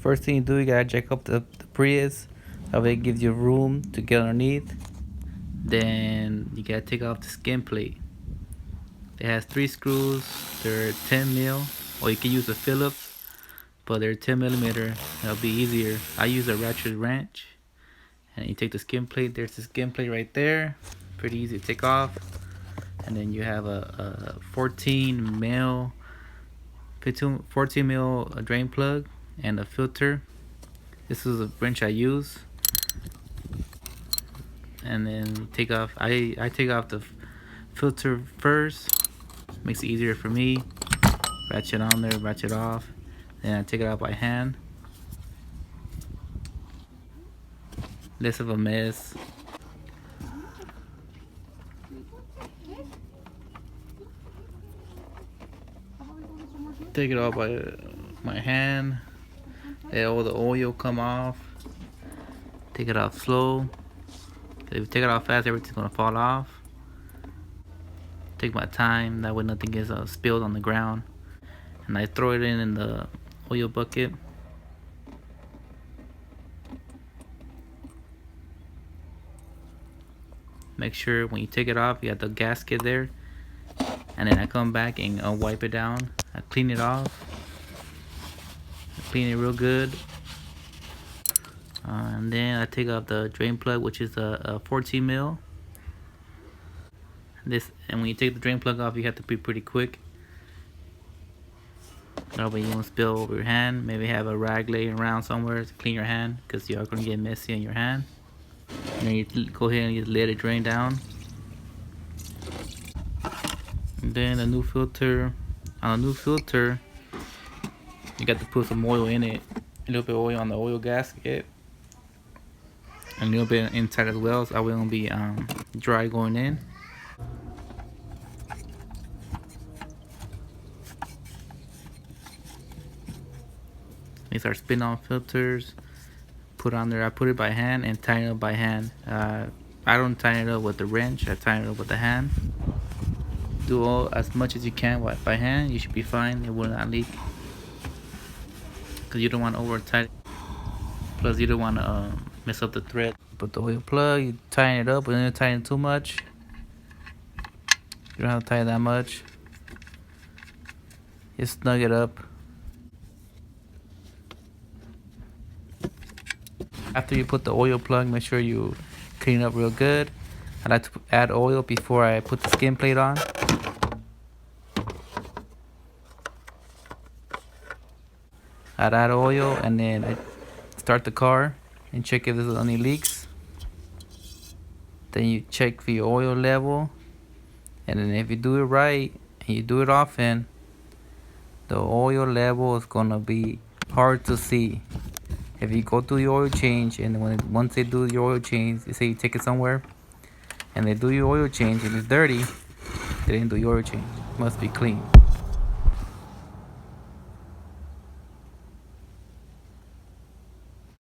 First thing you do, you gotta jack up the Prius. That way it gives you room to get underneath. Then you gotta take off the skin plate. It has 3 screws. They're 10 mil, or you can use a Phillips, but they're 10 millimeter. It'll be easier. I use a ratchet wrench. And you take the skin plate. There's the skin plate right there. Pretty easy to take off. And then you have a 14 mil drain plug and a filter. This is a wrench I use. And then take off. I take off the filter first. Makes it easier for me. Ratchet on there, ratchet off. Then I take it out by hand. Less of a mess. Take it off by my hand. Let all the oil come off. Take it off slow. If you take it off fast, everything's gonna fall off. Take my time, that way nothing gets spilled on the ground. And I throw it in the oil bucket. Make sure when you take it off, you have the gasket there. And then I come back and I'll wipe it down. I clean it off. I clean it real good. And then I take off the drain plug, which is a 14 mil. And when you take the drain plug off, you have to be pretty quick. That way you won't spill over your hand. Maybe have a rag laying around somewhere to clean your hand, because you are going to get messy on your hand. And then you go ahead and just let it drain down. And then a new filter. On a new filter, you got to put some oil in it. A little bit of oil on the oil gasket. And a little bit inside as well, so it won't be dry going in. These are spin-on filters. Put on there. I put it by hand and tighten it up by hand. I don't tighten it up with the wrench. I tighten it up with the hand. Do all as much as you can by hand. You should be fine. It will not leak. Because you don't want to over tighten. Plus, you don't want to mess up the thread. Put the oil plug. You tighten it up, but then you tighten too much. You don't have to tighten that much. Just snug it up. After you put the oil plug, make sure you clean it up real good. I like to add oil before I put the skin plate on. I'd add oil and then I start the car and check if there's any leaks. Then you check for your oil level. And then if you do it right and you do it often, the oil level is gonna be hard to see. If you go through the oil change and once they do your oil change, they say you take it somewhere and they do your oil change and it's dirty, they didn't do your oil change. It must be clean.